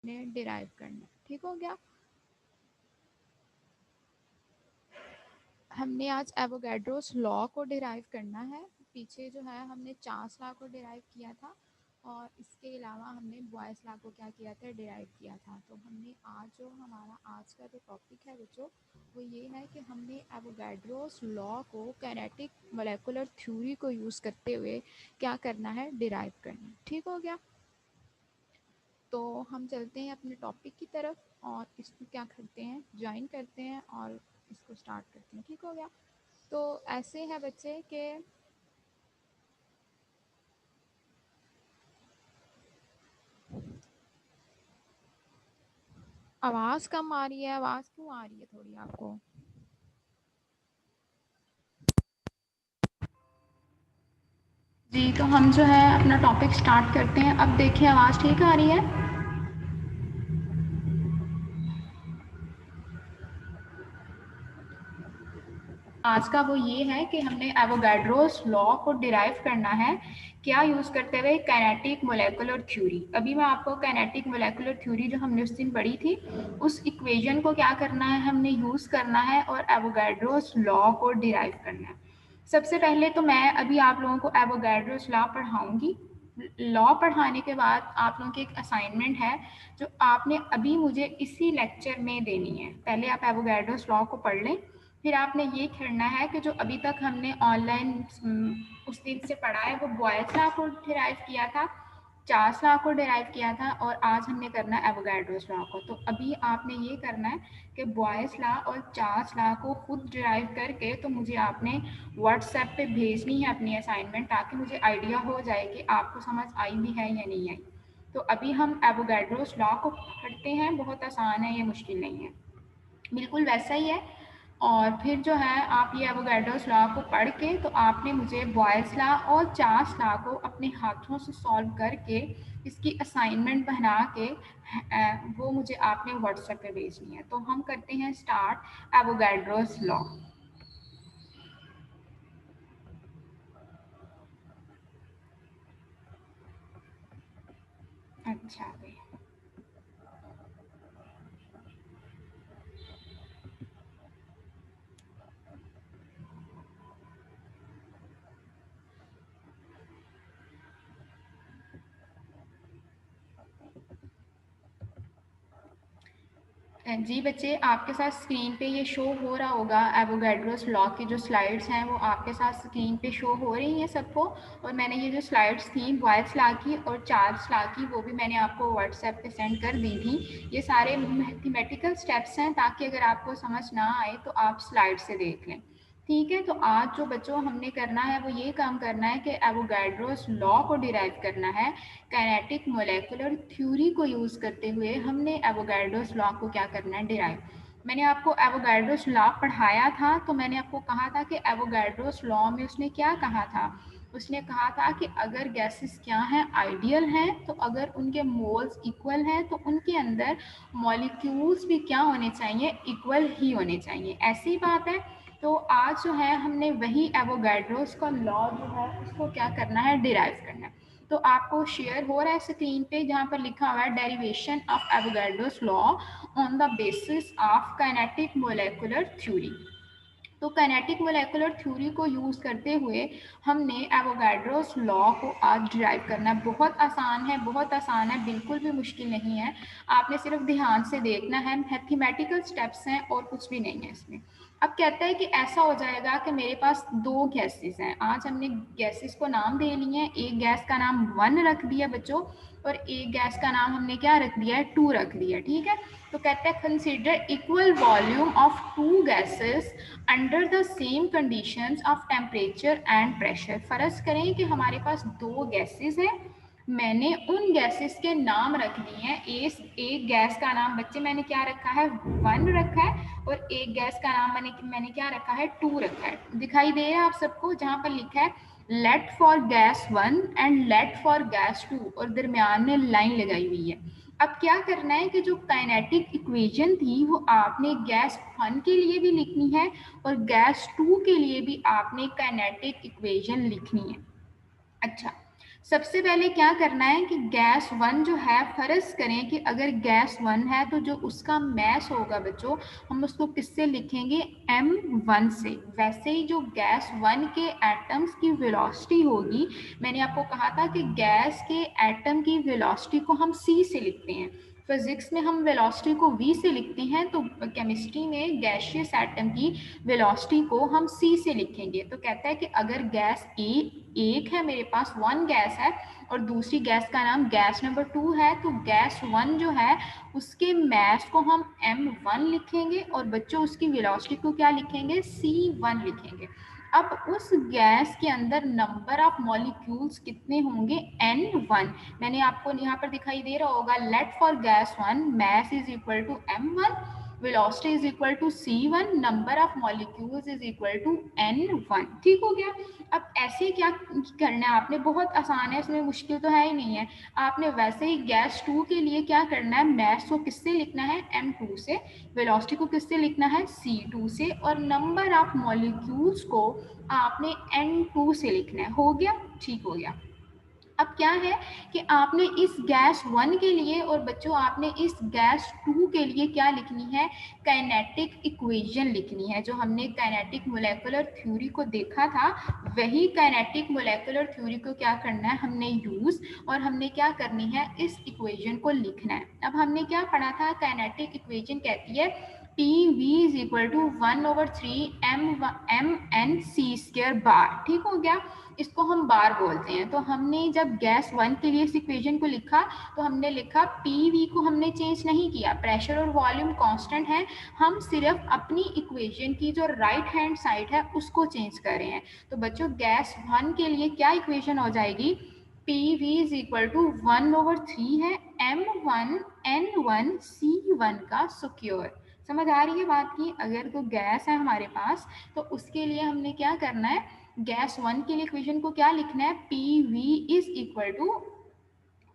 ने डिराइव करना है। ठीक हो गया। हमने आज एवोगैड्रोस लॉ को डिराइव करना है। पीछे जो है हमने चार्ल्स लॉ को डिराइव किया था और इसके अलावा हमने बॉयस लॉ को क्या किया था, डिराइव किया था। तो हमने आज जो हमारा आज का जो टॉपिक है बच्चों वो ये है कि हमने एवोगैड्रोस लॉ को काइनेटिक मोलेकुलर थ्योरी को यूज़ करते हुए क्या करना है, डिराइव करना है। ठीक हो गया। तो हम चलते हैं अपने टॉपिक की तरफ और इसको क्या करते हैं, ज्वाइन करते हैं और इसको स्टार्ट करते हैं। ठीक हो गया। तो ऐसे है बच्चे के आवाज़ कम आ रही है। आवाज़ क्यों आ रही है थोड़ी आपको? जी, तो हम जो है अपना टॉपिक स्टार्ट करते हैं। अब देखिए आवाज़ ठीक आ रही है? आज का वो ये है कि हमने एवोगैड्रोस लॉ को डिराइव करना है क्या यूज़ करते हुए, काइनेटिक मोलेकुलर थ्योरी। अभी मैं आपको काइनेटिक मोलेकुलर थ्योरी जो हमने उस दिन पढ़ी थी उस इक्वेशन को क्या करना है, हमने यूज़ करना है और एवोगैड्रोस लॉ को डिराइव करना है। सबसे पहले तो मैं अभी आप लोगों को एवोगैड्रोस लॉ पढ़ाऊंगी। लॉ पढ़ाने के बाद आप लोगों की एक असाइनमेंट है जो आपने अभी मुझे इसी लेक्चर में देनी है। पहले आप एवोगैड्रोस लॉ को पढ़ लें, फिर आपने ये करना है कि जो अभी तक हमने ऑनलाइन उस दिन से पढ़ा है वो बॉयस लॉ को डिराइव किया था, चार्ल्स लॉ को डिराइव किया था और आज हमने करना है एवोगैड्रोस लॉ को। तो अभी आपने ये करना है कि बॉयस लॉ और चार्ल्स लॉ को खुद डिराइव करके तो मुझे आपने व्हाट्सएप पे भेजनी है अपनी असाइनमेंट, ताकि मुझे आइडिया हो जाए कि आपको समझ आई भी है या नहीं आई। तो अभी हम एवोगैड्रोस लॉ को पढ़ते हैं। बहुत आसान है, ये मुश्किल नहीं है, बिल्कुल वैसा ही है। और फिर जो है आप ये एवोगैड्रोस लॉ को पढ़ के तो आपने मुझे बॉयस लॉ और चार्ल्स लॉ को अपने हाथों से सॉल्व करके इसकी असाइनमेंट बना के वो मुझे आपने व्हाट्सएप पे भेजनी है। तो हम करते हैं स्टार्ट एवोगैड्रोस लॉ। अच्छा भाई, जी बच्चे, आपके साथ स्क्रीन पे ये शो हो रहा होगा एवोगैड्रोस लॉ की जो स्लाइड्स हैं वो आपके साथ स्क्रीन पे शो हो रही हैं सबको। और मैंने ये जो स्लाइड्स थी बॉयस लॉ की और चार्ल्स लॉ की वो भी मैंने आपको व्हाट्सएप पे सेंड कर दी थी। ये सारे मैथमेटिकल स्टेप्स हैं, ताकि अगर आपको समझ ना आए तो आप स्लाइड से देख लें। ठीक है। तो आज जो बच्चों हमने करना है वो ये काम करना है कि एवोगैड्रोस लॉ को डिराइव करना है। काइनेटिक मोलेकुलर थ्योरी को यूज़ करते हुए हमने एवोगैड्रोस लॉ को क्या करना है, डिराइव। मैंने आपको एवोगैड्रोस लॉ पढ़ाया था तो मैंने आपको कहा था कि एवोगैड्रोस लॉ में उसने क्या कहा था। उसने कहा था कि अगर गैसेस क्या हैं, आइडियल हैं, तो अगर उनके मोल्स इक्वल हैं तो उनके अंदर मॉलिक्यूल्स भी क्या होने चाहिए, इक्वल ही होने चाहिए। ऐसी बात है। तो आज जो है हमने वही एवोगैड्रोस का लॉ जो है उसको क्या करना है, डिराइव करना है। तो आपको शेयर हो रहा है स्क्रीन पे जहाँ पर लिखा हुआ है derivation of Avogadro's law on the basis of kinetic molecular theory. तो काइनेटिक मोलेकुलर थ्योरी को यूज़ करते हुए हमने एवोगैड्रोस लॉ को आज डिराइव करना है। बहुत आसान है, बहुत आसान है, बिल्कुल भी मुश्किल नहीं है। आपने सिर्फ ध्यान से देखना है, मैथमेटिकल स्टेप्स हैं और कुछ भी नहीं है इसमें। अब कहता है कि ऐसा हो जाएगा कि मेरे पास दो गैसेस हैं। आज हमने गैसेस को नाम दे लिए हैं। एक गैस का नाम 1 रख दिया बच्चों और एक गैस का नाम हमने क्या रख दिया है, 2 रख दिया। ठीक है। तो कहते हैं consider equal volume of two gases under the same conditions of temperature and pressure. फर्ज करें कि हमारे पास दो गैसेस हैं, मैंने उन गैसेस के नाम रख दिए हैं। एक गैस का नाम बच्चे मैंने क्या रखा है, 1 रखा है और एक गैस का नाम मैंने क्या रखा है, 2 रखा है। दिखाई दे रहा है आप सबको, जहाँ पर लिखा है let for gas 1 and let for gas 2 और दरमियान में लाइन लगाई हुई है। अब क्या करना है कि जो काइनेटिक इक्वेशन थी वो आपने गैस 1 के लिए भी लिखनी है और गैस 2 के लिए भी आपने काइनेटिक इक्वेशन लिखनी है। अच्छा, सबसे पहले क्या करना है कि गैस वन जो है, फर्ज करें कि अगर गैस वन है तो जो उसका मैस होगा बच्चों, हम उसको किससे लिखेंगे, m1 से। वैसे ही जो गैस वन के एटम्स की वेलोसिटी होगी, मैंने आपको कहा था कि गैस के एटम की वेलोसिटी को हम c से लिखते हैं। फिजिक्स में हम वेलोसिटी को v से लिखते हैं, तो केमिस्ट्री में गैशियस एटम की वेलोसिटी को हम c से लिखेंगे। तो कहता है कि अगर गैस ए एक है, मेरे पास वन गैस है, और दूसरी गैस का नाम गैस नंबर 2 है, तो गैस वन जो है उसके मैस को हम m1 लिखेंगे, और बच्चों उसकी वेलोसिटी को क्या लिखेंगे, c1 लिखेंगे। अब उस गैस के अंदर नंबर ऑफ मॉलिक्यूल्स कितने होंगे, n1। मैंने आपको यहाँ पर दिखाई दे रहा होगा, let for gas one mass is equal to m1, velocity is equal to c1, number of molecules is equal to n1। ठीक हो गया। अब ऐसे क्या करना है आपने, बहुत आसान है, इसमें मुश्किल तो है ही नहीं है। आपने वैसे ही गैस 2 के लिए क्या करना है, मैस को किससे लिखना है, m2 से, वेलोसिटी को किससे लिखना है, c2 से, और नंबर ऑफ मॉलिक्यूल्स को आपने n2 से लिखना है। हो गया, ठीक हो गया। अब क्या है कि आपने इस गैस वन के लिए और बच्चों आपने इस गैस 2 के लिए क्या लिखनी है, काइनेटिक इक्वेशन लिखनी है। जो हमने काइनेटिक मोलेकुलर थ्योरी को देखा था, वही काइनेटिक मोलेकुलर थ्योरी को क्या करना है हमने यूज, और हमने क्या करनी है, इस इक्वेशन को लिखना है। अब हमने क्या पढ़ा था, काइनेटिक इक्वेशन कहती है P V is equal to 1/3 m n c² bar. ठीक हो गया, इसको हम बार बोलते हैं। तो हमने जब गैस वन के लिए इस इक्वेशन को लिखा, तो हमने लिखा पी वी को हमने चेंज नहीं किया, प्रेशर और वॉल्यूम कांस्टेंट है, हम सिर्फ अपनी इक्वेशन की जो राइट हैंड साइड है उसको चेंज कर रहे हैं। तो बच्चों गैस वन के लिए क्या इक्वेशन हो जाएगी, P V is equal to 1/3 है m1n1c1 का स्क्वायर। समझ आ रही है बात की। अगर तो गैस है हमारे पास, तो उसके लिए हमने क्या करना है, गैस वन के लिए इक्वेशन को क्या लिखना है, P V is equal to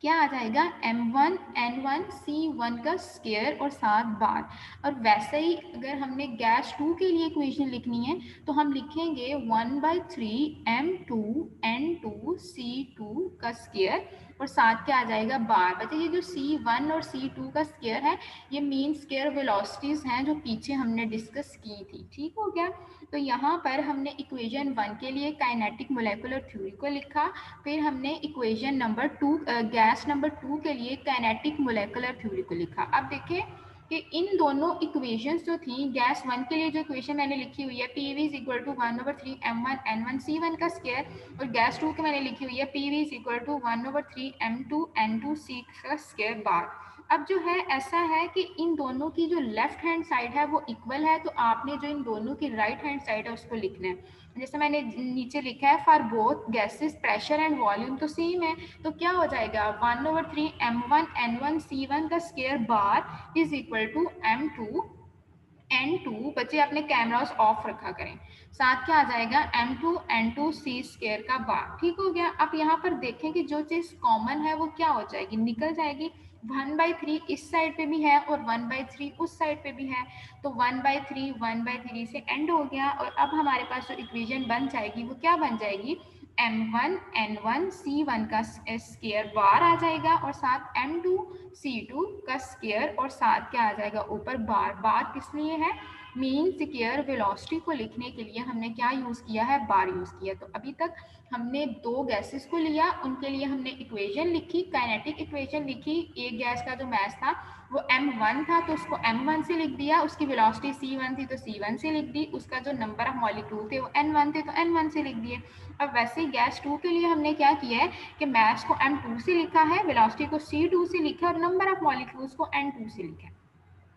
क्या आ जाएगा, m1n1c1 का स्क्वायर और 7 बार। और वैसे ही अगर हमने गैस 2 के लिए इक्वेशन लिखनी है, तो हम लिखेंगे 1/3 m2n2c2 का स्क्वायर और 7 क्या आ जाएगा, बार। बच्चे ये जो c1 और c2 का स्क्वायर है, ये मीन स्क्वायर वेलोसिटीज हैं जो पीछे हमने डिस्कस की थी। ठीक हो गया। तो यहाँ पर हमने इक्वेशन वन के लिए काइनेटिक मोलेकुलर थ्योरी को लिखा, फिर हमने इक्वेशन नंबर 2 गैस नंबर 2 के लिए काइनेटिक मोलेकुलर थ्योरी को लिखा। अब देखें कि इन दोनों इक्वेशंस जो थी, गैस वन के लिए जो इक्वेशन मैंने लिखी हुई है P V is equal to 1/3 m1n1c1 का स्क्वायर, और गैस 2 के मैंने लिखी हुई है P V is equal to 1/3 m2n2c का स्क्वायर बार। अब जो है ऐसा है कि इन दोनों की जो लेफ्ट हैंड साइड है वो इक्वल है, तो आपने जो इन दोनों की राइट हैंड साइड है उसको लिखना है। जैसे मैंने नीचे लिखा है for both gases pressure and volume तो सेम है, तो क्या हो जाएगा 1/3 m1n1c1 का square bar is equal to m2n2, बच्चे अपने कैमरास ऑफ रखा करें, साथ क्या आ जाएगा m2n2c² का बार। ठीक हो गया। अब यहाँ पर देखें कि जो चीज़ कॉमन है वो क्या हो जाएगी, निकल जाएगी। 1/3 इस साइड पे भी है और 1/3 उस साइड पे भी है, तो 1/3 से एंड हो गया। और अब हमारे पास जो इक्वेशन बन जाएगी वो क्या बन जाएगी, m1n1c1 का स्क्वायर बार आ जाएगा और साथ m2c2 का स्क्वायर और साथ क्या आ जाएगा ऊपर बार। बार किस लिए है, मीन स्क्वायर वेलोसिटी को लिखने के लिए हमने क्या यूज किया है, बार यूज किया। तो अभी तक हमने दो गैसेस को लिया, उनके लिए हमने इक्वेशन लिखी, काइनेटिक इक्वेशन लिखी। एक गैस का जो मैस था वो m1 था, तो उसको m1 से लिख दिया, उसकी वेलोसिटी c1 थी तो c1 से लिख दी, उसका जो नंबर ऑफ मॉलिक्यूल थे वो n1 थे तो n1 से लिख दिए। अब वैसे ही गैस 2 के लिए हमने क्या किया है कि मैस को m2 से लिखा है, वेलोसिटी को c2 से लिखा है और नंबर ऑफ मॉलिक्यूल्स को n2 से लिखा है।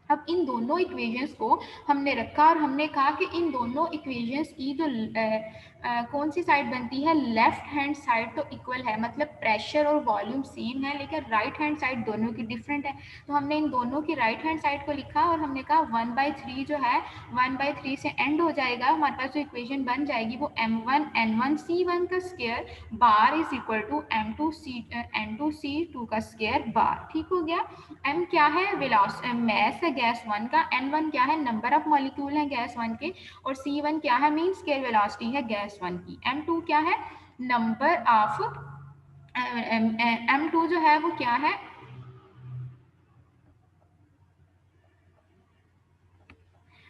अब इन दोनों इक्वेशंस को हमने रखा और हमने कहा कि इन दोनों इक्वेशंस की जो कौन सी साइड बनती है, लेफ्ट हैंड साइड तो इक्वल है, मतलब प्रेशर और वॉल्यूम सेम है, लेकिन राइट हैंड साइड दोनों की डिफरेंट है। तो हमने इन दोनों की राइट हैंड साइड को लिखा और हमने कहा 1/3 जो है 1/3 से एंड हो जाएगा, हमारे पास जो इक्वेशन बन जाएगी वो m1n1c1 का square bar is equal to n2c2 का स्क्वायर बार। ठीक हो गया। m क्या है, मैस है गैस वन का, n1 क्या है, नंबर ऑफ मॉलिक्यूल है गैस वन के, और c1 क्या है, मीन स्क्वायर वेलोसिटी है गैस वन की, m2 क्या है, नंबर ऑफ M2 जो है वो क्या है,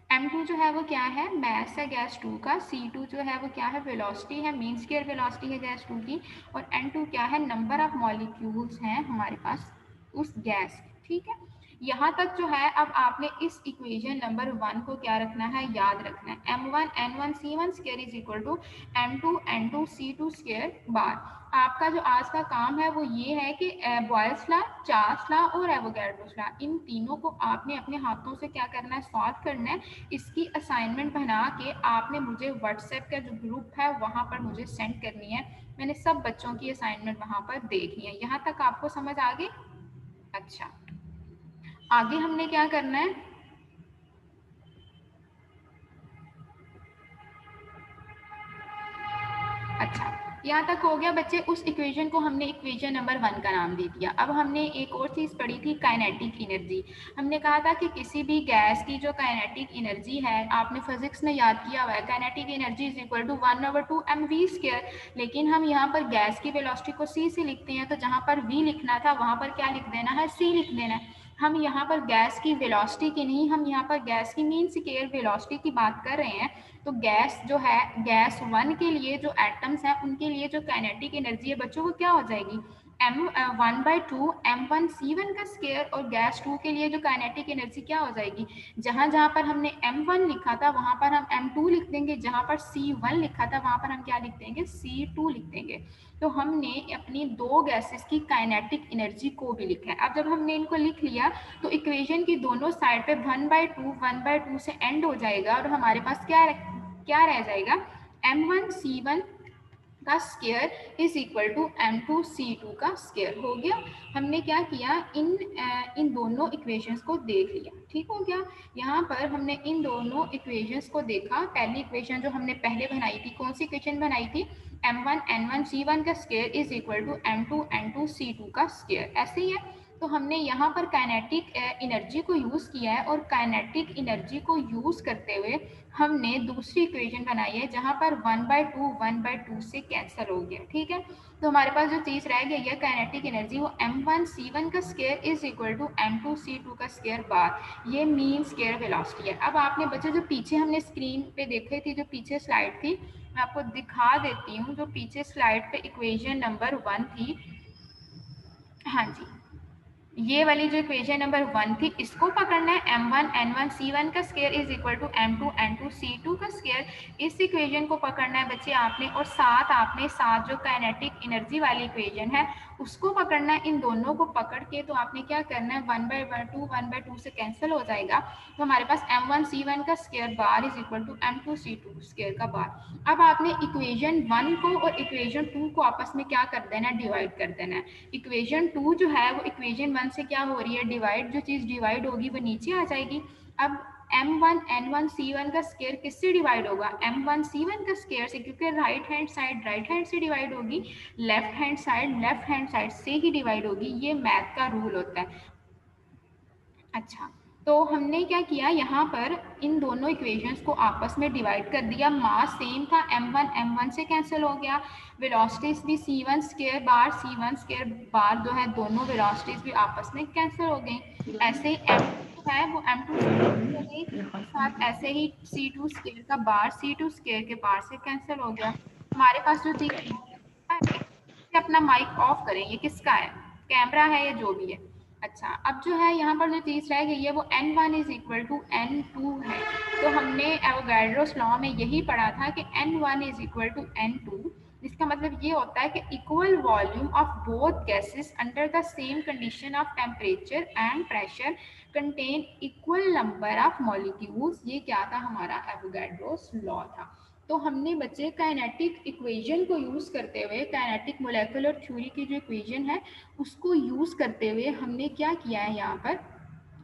M2 जो है वो क्या है, मास है गैस 2 का। C2 जो है वो क्या है, वेलोसिटी है, मीन स्क्वायर वेलोसिटी है गैस 2 की। और N2 क्या है, नंबर ऑफ मॉलिक्यूल्स हैं हमारे पास उस गैस, ठीक है। यहाँ तक जो है, अब आपने इस इक्वेशन नंबर 1 को क्या रखना है, याद रखना है। M1 N1 C1 square is equal to M2 N2 C2 square bar. आपका जो आज का काम है वो ये है कि बॉयल्स लॉ, चार्ल्स लॉ और एवोगैड्रो लॉ, इन तीनों को आपने अपने हाथों से क्या करना है, सॉल्व करना है। इसकी असाइनमेंट बना के आपने मुझे व्हाट्सएप का जो ग्रुप है वहाँ पर मुझे सेंड करनी है। मैंने सब बच्चों की असाइनमेंट वहाँ पर देख ली है। यहाँ तक आपको समझ आ गई? अच्छा, आगे हमने क्या करना है, अच्छा यहाँ तक हो गया बच्चे। उस इक्वेशन को हमने इक्वेशन नंबर 1 का नाम दे दिया। अब हमने एक और चीज़ पढ़ी थी, काइनेटिक एनर्जी। हमने कहा था कि किसी भी गैस की जो काइनेटिक एनर्जी है, आपने फिजिक्स में याद किया हुआ है, kinetic energy is equal to 1/2 mv square. लेकिन हम यहाँ पर गैस की वेलोसिटी को c से लिखते हैं, तो जहाँ पर v लिखना था वहाँ पर क्या लिख देना है, c लिख देना है। हम यहाँ पर गैस की वेलोसिटी की नहीं, हम यहाँ पर गैस की मीन स्क्वायर वेलोसिटी की बात कर रहे हैं। तो गैस जो है, गैस 1 के लिए जो एटम्स हैं उनके लिए जो काइनेटिक एनर्जी है बच्चों, को क्या हो जाएगी, M1/2 M1C1 का स्क्वायर। और गैस 2 के लिए जो काइनेटिक एनर्जी क्या हो जाएगी, जहां जहां पर हमने M1 लिखा था वहां पर हम M2 लिख देंगे, जहां पर C1 लिखा था वहां पर हम क्या लिख देंगे, C2 लिख देंगे। तो हमने अपनी दो गैसेस की काइनेटिक एनर्जी को भी लिखा है। अब जब हमने इनको लिख लिया तो इक्वेशन की दोनों साइड पे 1/2 से एंड हो जाएगा और हमारे पास क्या रह जाएगा, M1C1 का square is equal to M2C2 का स्केयर हो गया। हमने क्या किया, इन दोनों इक्वेशंस को देख लिया, ठीक हो गया। यहाँ पर हमने इन दोनों इक्वेशंस को देखा। पहली इक्वेशन जो हमने पहले बनाई थी, कौन सी इक्वेशन बनाई थी, M1 N1 C1 का square is equal to M2 N2 C2 का स्केयर, ऐसे ही है। तो हमने यहाँ पर काइनेटिक एनर्जी को यूज़ किया है और काइनेटिक एनर्जी को यूज़ करते हुए हमने दूसरी इक्वेशन बनाई है जहाँ पर 1/2 से कैंसिल हो गया, ठीक है। तो हमारे पास जो चीज़ रह गई है काइनेटिक एनर्जी, वो M1C1 का square is equal to M2C2 का स्केयर बार, ये मीन स्केयर वेलोसिटी है। अब आपने बच्चे जो पीछे हमने स्क्रीन पे देखे थी, जो पीछे स्लाइड थी, मैं आपको दिखा देती हूँ। जो पीछे स्लाइड पे इक्वेशन नंबर 1 थी, हाँ जी, ये वाली जो इक्वेशन नंबर 1 थी, इसको पकड़ना है। M1 N1 C1 का square is equal to M2 N2 C2 का स्केयर, इस इक्वेशन को पकड़ना है बच्चे आपने। और साथ जो काइनेटिक एनर्जी वाली इक्वेशन है उसको पकड़ना है। इन दोनों को पकड़ के तो आपने क्या करना है, 1/2 से कैंसिल हो जाएगा। तो हमारे पास M1C1 का square bar is equal to M2C2 square का बार। अब आपने इक्वेशन 1 को और इक्वेशन 2 को आपस में क्या कर देना है, डिवाइड कर देना है। इक्वेशन 2 जो है वो इक्वेशन 1 से क्या हो रही है, डिवाइड। जो चीज़ डिवाइड होगी वो नीचे आ जाएगी। अब M1 N1 C1 का स्केयर किससे डिवाइड होगा, M1 C1 का स्केयर से, क्योंकि राइट हैंड से डिवाइड होगी, लेफ्ट हैंड साइड से ही डिवाइड होगी। ये मैथ का रूल होता है। अच्छा, तो हमने क्या किया, यहाँ पर इन दोनों इक्वेशंस को आपस में डिवाइड कर दिया। मास सेम था, M1 M1 से कैंसिल हो गया। वेलोसिटीज भी C1 स्क्वायर बार जो है, दोनों वेलोसिटीज भी आपस में कैंसिल हो गई। ऐसे ही M2 है वो M2 हो गई, साथ ऐसे ही C2 स्क्वायर का बार C2 स्क्वायर के बार से कैंसिल हो गया। हमारे पास जो चीज, अपना माइक ऑफ करें, ये किसका है, कैमरा है या जो भी है। अच्छा, अब जो है यहाँ पर जो चीज़ रह गई है वो N1 is equal to N2 है। तो हमने एवोगैड्रोस लॉ में यही पढ़ा था कि N1 is equal to N2। इसका मतलब ये होता है कि equal volume of both gases under the same condition of temperature and pressure contain equal number of molecules. ये क्या था, हमारा एवोगैड्रोस लॉ था। तो हमने बच्चे काइनेटिक इक्वेशन को यूज़ करते हुए, काइनेटिक मोलेकुलर थ्योरी की जो इक्वेशन है उसको यूज़ करते हुए हमने क्या किया है, यहाँ पर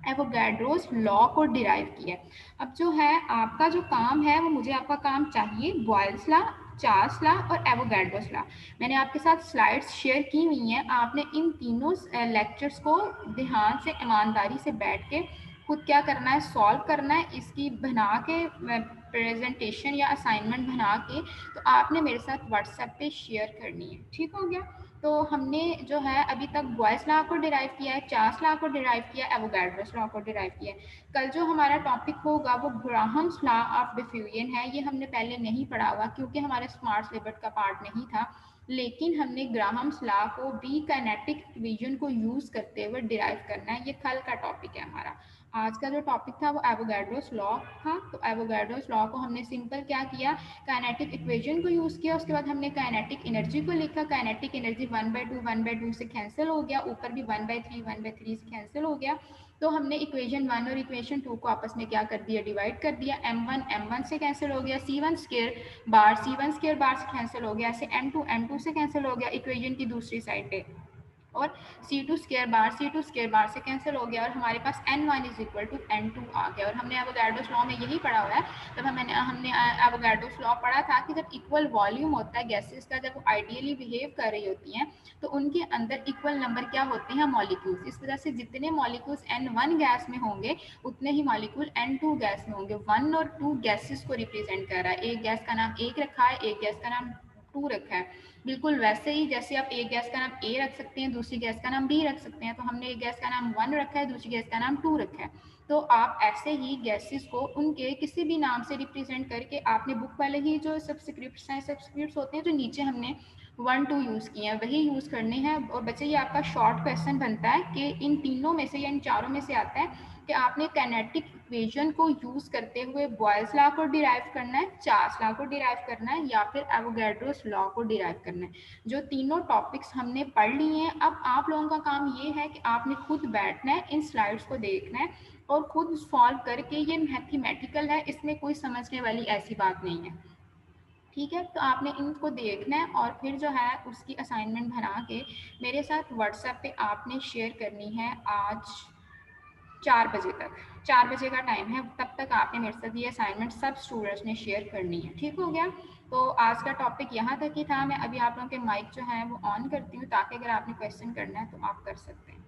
एवोगैड्रोस लॉ को डिराइव किया है। अब जो है आपका जो काम है वो, मुझे आपका काम चाहिए बॉयल्स लॉ, चार्ल्स लॉ और एवोगैड्रोस लॉ। मैंने आपके साथ स्लाइड्स शेयर की हुई हैं। आपने इन तीनों लेक्चर्स को ध्यान से, ईमानदारी से बैठ के खुद क्या करना है, सॉल्व करना है। इसकी बना के प्रेजेंटेशन या असाइनमेंट बना के तो आपने मेरे साथ व्हाट्सएप पे शेयर करनी है, ठीक हो गया। तो हमने जो है अभी तक बॉयस लॉ को डिराइव किया है, चार्ल्स लॉ को डिराइव किया है, एवोगाड्रोस लॉ को डिराइव किया है। कल जो हमारा टॉपिक होगा वो ग्राहम्स लॉ ऑफ डिफ्यूजन है। ये हमने पहले नहीं पढ़ा हुआ क्योंकि हमारे स्मार्ट सिलेबस का पार्ट नहीं था, लेकिन हमने ग्राहम्स लॉ को भी काइनेटिक इक्वेशन को यूज़ करते हुए डिराइव करना है। ये कल का टॉपिक है हमारा। आज का जो टॉपिक था वो एवोगाड्रोस लॉ था। तो एवोगाड्रोस लॉ को हमने सिंपल क्या किया, काइनेटिक इक्वेशन को यूज़ किया। उसके बाद हमने काइनेटिक एनर्जी को लिखा। काइनेटिक एनर्जी 1/2 से कैंसिल हो गया, ऊपर भी 1/3 से कैंसिल हो गया। तो हमने इक्वेशन 1 और इक्वेशन 2 को आपस में क्या कर दिया, डिवाइड कर दिया। m1 से कैंसिल हो गया, c1 स्क्वायर बार से कैंसिल हो गया, ऐसे m2 से कैंसिल हो गया इक्वेशन की दूसरी साइड पे, और C2 स्क्वायर बार से कैंसिल हो गया, और हमारे पास N1 is equal to N2 आ गया। और हमने एवोगाड्रोस लॉ में यही पढ़ा हुआ है। तब हमने एवोगाड्रोस लॉ पढ़ा था कि जब इक्वल वॉल्यूम होता है गैसेस का, जब वो आइडियली बिहेव कर रही होती हैं तो उनके अंदर इक्वल नंबर क्या होते हैं, मॉलिक्यूल्स। इस वजह से जितने मॉलिक्यूल्स N1 गैस में होंगे उतने ही मॉलिक्यूल N2 गैस में होंगे। 1 और 2 गैसेस को रिप्रेजेंट कर रहा है। एक गैस का नाम 1 रखा है, एक गैस का नाम 2 रखा है। बिल्कुल वैसे ही जैसे आप एक गैस का नाम ए रख सकते हैं, दूसरी गैस का नाम बी रख सकते हैं, तो हमने एक गैस का नाम 1 रखा है, दूसरी गैस का नाम 2 रखा है। तो आप ऐसे ही गैसेस को उनके किसी भी नाम से रिप्रेजेंट करके, आपने बुक वाले ही जो सब्सक्रिप्ट्स हैं, सब्सक्रिप्ट्स होते हैं जो नीचे हमने 1 2 यूज़ किए हैं वही यूज़ करने हैं। और बच्चे ये आपका शॉर्ट क्वेश्चन बनता है कि इन तीनों में से या इन चारों में से आता है कि आपने काइनेटिक इक्वेशन को यूज़ करते हुए बॉयल्स लॉ को डिराइव करना है, चार्ल्स लॉ को डिराइव करना है, या फिर एवोगाड्रोस लॉ को डिराइव करना है। जो तीनों टॉपिक्स हमने पढ़ लिए हैं, अब आप लोगों का काम ये है कि आपने खुद बैठना है, इन स्लाइड्स को देखना है और खुद सॉल्व करके, ये मैथमेटिकल है, इसमें कोई समझने वाली ऐसी बात नहीं है। ठीक है, तो आपने इनको देखना है और फिर जो है उसकी असाइनमेंट बना के मेरे साथ व्हाट्सएप पे आपने शेयर करनी है आज 4 बजे तक। 4 बजे का टाइम है, तब तक आपने मेरे साथ ये असाइनमेंट सब स्टूडेंट्स ने शेयर करनी है। ठीक हो गया? तो आज का टॉपिक यहाँ तक ही था। मैं अभी आप लोगों के माइक जो है वो ऑन करती हूँ ताकि अगर आपने क्वेश्चन करना है तो आप कर सकते हैं।